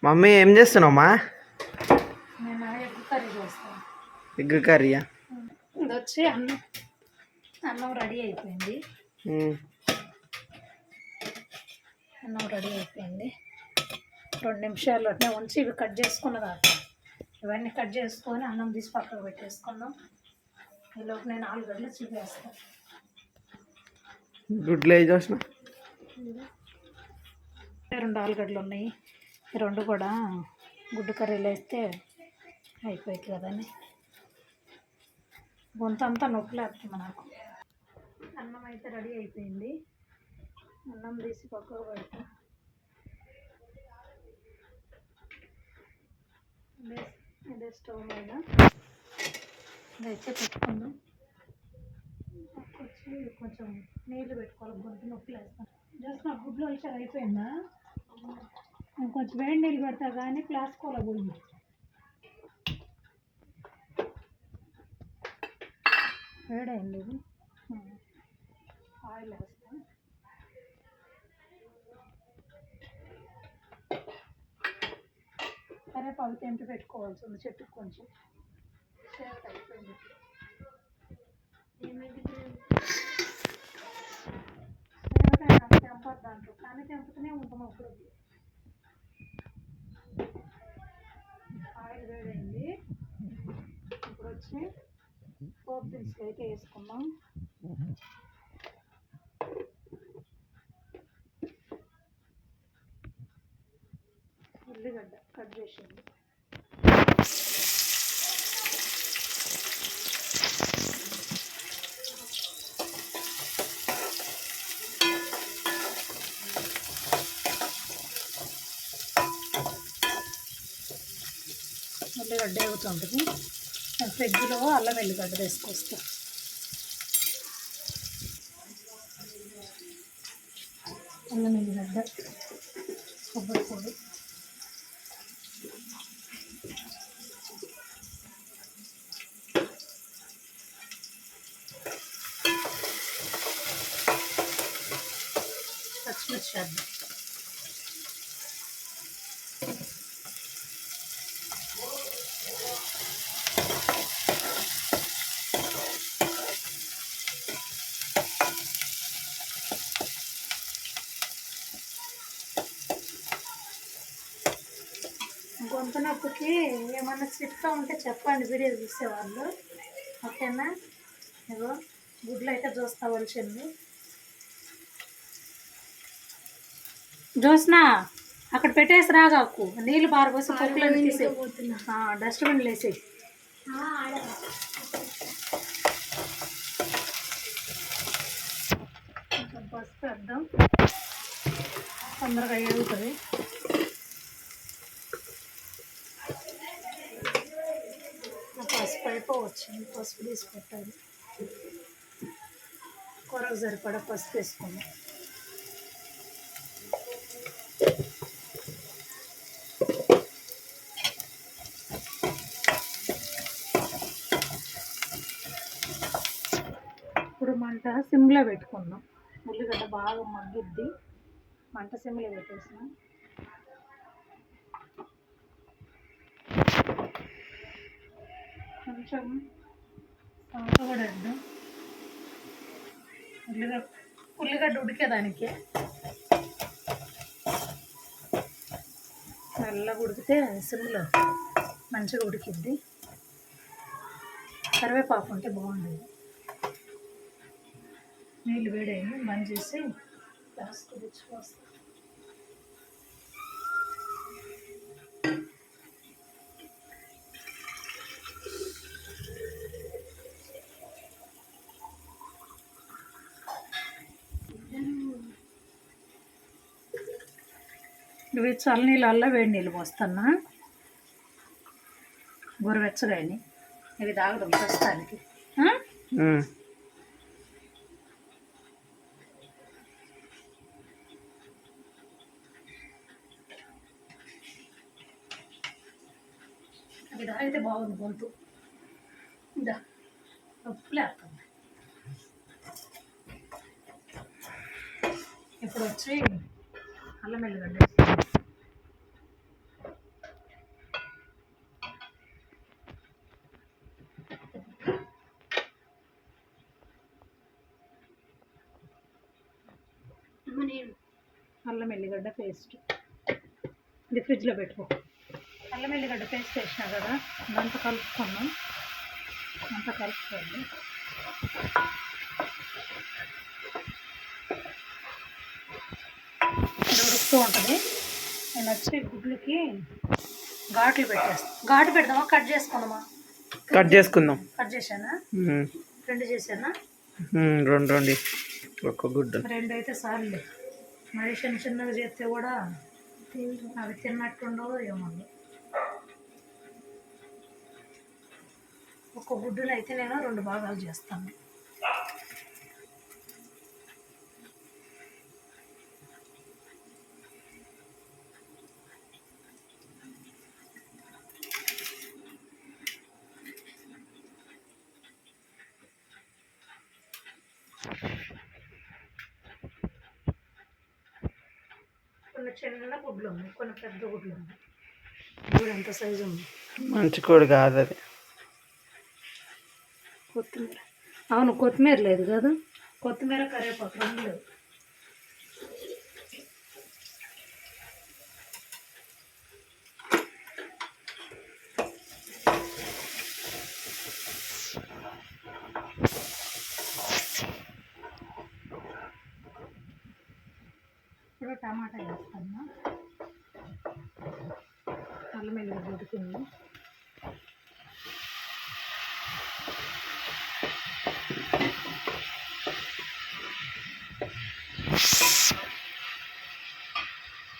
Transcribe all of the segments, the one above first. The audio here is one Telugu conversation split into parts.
మమ్మీ ఏం చేస్తున్నావమ్మా? నేను ఎగ్ కర్రీ చేస్తాను. ఎగ్ కర్రీయా? ఇది వచ్చి అన్నం రెడీ అయిపోయింది. అన్నం రెడీ అయిపోయింది. 2 నిమిషాలు అట్నే ఉంచి ఇవి కట్ చేసుకున్నదాకా ఇవన్నీ కట్ చేసుకొని అన్నం తీసి పక్కకు పెట్టేసుకుందాం. ఈలోపు నేను ఆలుగడ్డలు చిపేస్తాను. గుడ్లు వేసి చూసిన 2 ఆలుగడ్డలు ఉన్నాయి. 2 కూడా గుడ్డు కర్రీలు వేస్తే అయిపోయింది కదని గొంతంతా నొప్పులేస్తుంది నాకు. అన్నం అయితే రెడీ అయిపోయింది. అన్నం తీసి పక్కకు పెడతా. ఇదే స్టవ్ మీద ఇదైతే పెట్టుకుందాం. వచ్చి కొంచెం నీళ్ళు పెట్టుకోవాలి, గొంతు నొప్పి వేస్తాను. జస్ట్ నా గుడ్లు వచ్చారు అయిపోయిందా? కొంచెం వేడి నీళ్ళు పెడతా కానీ ప్లాస్కోలో పోయింది. వేడైంది ఇది. ఆయిల్ వేస్తాను. కరేపాకు తెంపి పెట్టుకోవాల్సి ఉంది చెట్టుకు. కొంచెం షేప్ అయిపోయింది. తెంపద్దు అంటారు కానీ తెంపుతూనే ఉంటాం అప్పుడు. ఆయిల్ వేడైంది. ఇప్పుడు వచ్చి పోపు దినుసులు అయితే వేసుకుందాం. ఉల్లిగడ్డ కట్ చేసింది. ఉల్లిగడ్డ అవుతుంటుంది. ఫ్రిడ్జ్లో అల్లం వెల్లిగడ్డ వేసుకొస్తా. అల్లం వెల్లిగడ్డ, కొబ్బరి పొడి, పచ్చిమిర్చి వేద్దాం. గొంతు నొప్పికి ఏమన్నా చిట్కా ఉంటే చెప్పండి వీడియో చూసేవాళ్ళు, ఓకేనా? ఇగో గుడ్లు అయితే చూస్తావలసింది. చూసినా అక్కడ పెట్టేసి రాగాకు, నీళ్ళు బారబోసి పొక్కులను తీసే, డస్ట్బిన్లు వేసేయి. పసుపు వేద్దాం, తొందరగా ఏడుతుంది. పసుపు అయిపోవచ్చింది. పసుపు తీసి పెట్టాలి. కూరకు సరిపడా పసుపు వేసుకుందాం. ఇప్పుడు మంట సిమ్లో పెట్టుకుందాం. ఉల్లిగడ్డ బాగా మగ్గిద్ది. మంట సిమ్లో పెట్టేసాం. కొంచెం సాల్ట్ కూడా వేద్దాం. ఉల్లిగడ్డ ఉడికేదానికి నల్లగా ఉడికితే సిమ్లో మంచిగా ఉడికిద్ది. కరివేపాకు ఉంటే బాగుండేది. నీళ్ళు వేడైంది, బంద్ చేసి లాస్ట్ తెచ్చుకోస్తాం. ఇవి చల్లనీళ్ళల్లో వేడి నీళ్ళు పోస్తున్నా. గోరువెచ్చగాయని ఇవి తాగడం ప్రస్తుతానికి. అవి తాగితే బాగుంది గొంతు. ఇదా నొప్పులేస్తుంది. ఇప్పుడు వచ్చి అల్లం వెల్లిగడ్డ వేస్తాను. అల్లం ఎల్లిగడ్డ పేస్ట్ ఇది ఫ్రిడ్జ్లో పెట్టుకో. అల్లం ఎల్లిగడ్డ పేస్ట్ వేసినా కదా, అంతా కలుపుకున్నాం. అంతా కలుపుకోండి. ఇది ఉడుకుతూ ఉంటుంది. నేను వచ్చి గుడ్లకి ఘాట్లు పెట్టేస్తాను. ఘాటు పెడదామా, కట్ చేసుకుందామా? కట్ చేసుకుందాం. కట్ చేశానా? రెండు చేశానా? రెండు ఒక్క గుడ్డు. రెండు అయితే సార్లు. మరి చిన్నగా చేస్తే కూడా అవి తిన్నట్టుండవు ఏమన్నా. ఒక గుడ్డును అయితే నేను రెండు భాగాలు చేస్తాను. కొన్ని చిన్న గుడ్లు ఉన్నాయి, కొన్ని పెద్ద గుడ్లు ఉన్నాయి. గుడి ఎంత సైజు ఉంది. మంచి కోడి కాదు అది. కొత్తిమీర, అవును కొత్తిమీర లేదు కదా. కొత్తిమీర కరివేపాకు రెండు లేవు. ఇప్పుడు టమాటా వేస్తాను. అల్లం ఎల్లిగడ్డ ఉడికింది.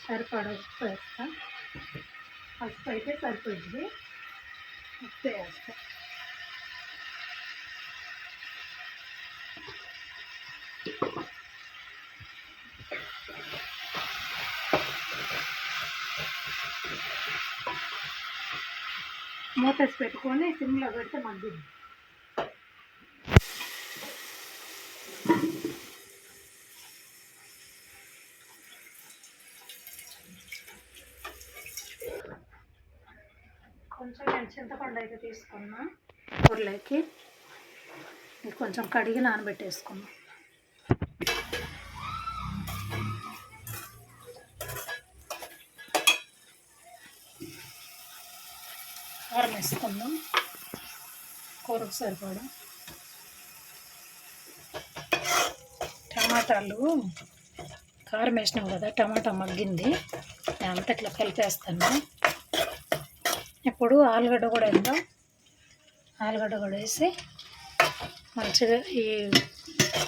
సరిపడా ఉప్పు వేస్తా. పసుపు అయితే సరిపోయింది, ఉప్పు వేస్తా. మూతేసి పెట్టుకొని సిమ్లో పెడితే మగ్గింది. కొంచెం నేను చింతపండు అయితే తీసుకున్నా ఊర్లోకి. ఇది కొంచెం కడిగి నానబెట్టేసుకున్నా. కారం వేసుకుందాం కూరకు సరిపడా. టమాటాలు కారం వేసినాం కదా, టమాటా మగ్గింది. నేను అంతా ఇట్లా కలిపేస్తాను. ఇప్పుడు ఆలుగడ్డ కూడా వేద్దాం. ఆలుగడ్డ కూడా వేసి మంచిగా ఈ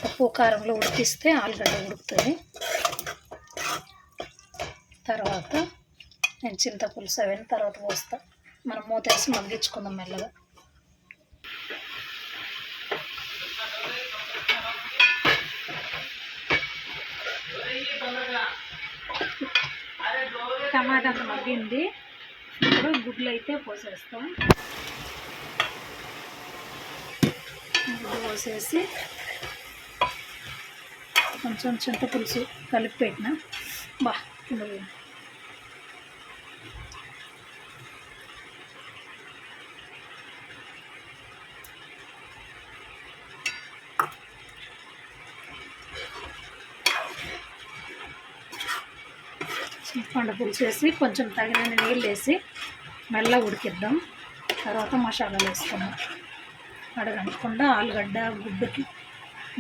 ఉప్పు కారంలో ఉడికిస్తే ఆలుగడ్డ ఉడుకుతుంది. తర్వాత నేను చింతపులుసు అవన్నీ తర్వాత పోస్తాను. మనం మూత వేసి మగ్గించుకుందాం మెల్లగా. టమాటా అంత మగ్గింది. ఇప్పుడు గుడ్లు అయితే పోసేస్తాం. గుడ్లు పోసేసి కొంచెం చింతపులుసు కలిపి పెట్టిన కింద చింతపండు పులుసు వేసి కొంచెం తగినన్ని నీళ్ళు వేసి మెల్లగా ఉడికిద్దాం. తర్వాత మసాలాలు వేసుకుందాం. అడగనుకుండా ఆలుగడ్డ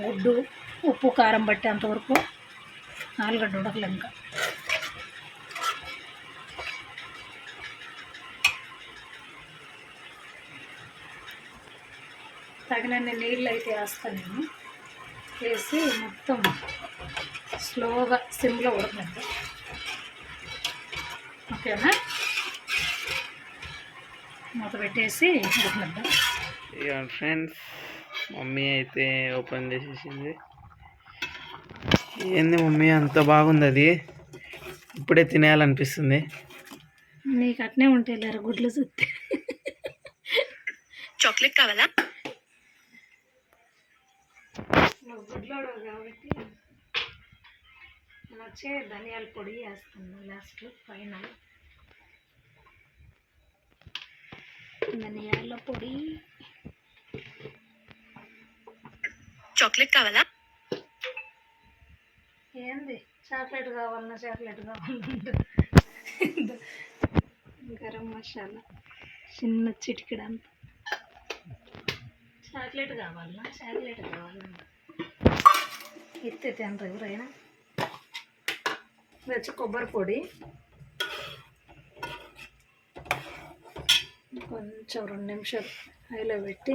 గుడ్డు ఉప్పు కారం పట్టేంతవరకు ఆలుగడ్డ ఉడకలే. ఇంకా తగినన్ని నీళ్ళు అయితే వేస్తాను నేను. వేసి మొత్తం స్లోగా సిమ్లో ఉడకనిద్దాం. ఓకేనా? మూత పెట్టేసి ఉడకనిద్దాం. ఇక ఫ్రెండ్స్, మమ్మీ అయితే ఓపెన్ చేసేసింది. ఏంది మమ్మీ అంత బాగుంది? అది ఇప్పుడే తినేయాలనిపిస్తుంది. నీకు అట్నే ఉంటాయి లేరు గుడ్లు చూస్తే. చాక్లెట్ కావాలా? నువ్వు గుడ్లోడు కాబట్టి నేను వచ్చే ధనియాల పొడి వేస్తాను లాస్ట్ ఫైనల్. ధనియాల పొడి. చాక్లెట్ కావాలా? ఏంది చాక్లెట్ కావాలన్నా గరం మసాలా చిన్న చిటికెడంత చాక్లెట్ కావాలన్నా ఎత్తే తినరు ఎవరైనా. వచ్చి కొబ్బరి పొడి కొంచెం 2 నిమిషాలు హైలో పెట్టి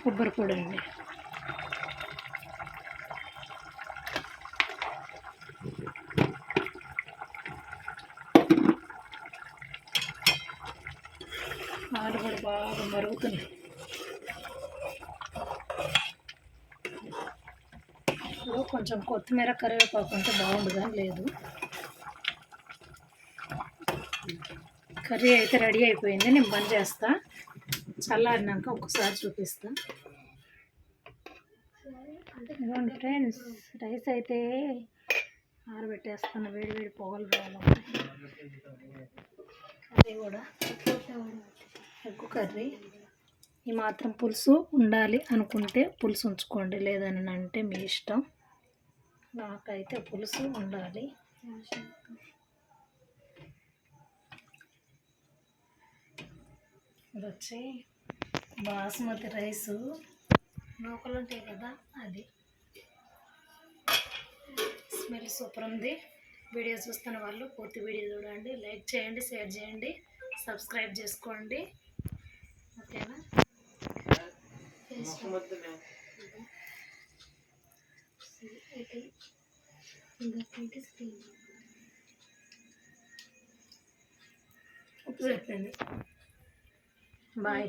కొబ్బరి పొడి అండి. పాలు కూడా బాగా మరుగుతున్నాయి. ఇప్పుడు కొంచెం కొత్తిమీర కరివేపాకు ఉంటే బాగుండు కానీ లేదు. కర్రీ అయితే రెడీ అయిపోయింది. నేను బంద్ చేస్తా. చల్లారినాక ఒకసారి చూపిస్తా. ఇదిగోండి ఫ్రెండ్స్, రైస్ అయితే ఆరబెట్టేస్తాను. వేడి పొగలు రావాలి. కర్రీ కూడా ఎగ్గు కర్రీ. ఈ మాత్రం పులుసు ఉండాలి అనుకుంటే పులుసు ఉంచుకోండి, లేదని అంటే మీ ఇష్టం. నాకైతే పులుసు ఉండాలి. ఇది వచ్చి బాస్మతి రైసు, నూకలు ఉంటాయి కదా, అది స్మెల్ సూపర్ ఉంది. వీడియో చూస్తున్న వాళ్ళు పూర్తి వీడియో చూడండి, లైక్ చేయండి, షేర్ చేయండి, సబ్స్క్రైబ్ చేసుకోండి. ఓకేనా? ఉప్పు చెప్పింది. బాయ్.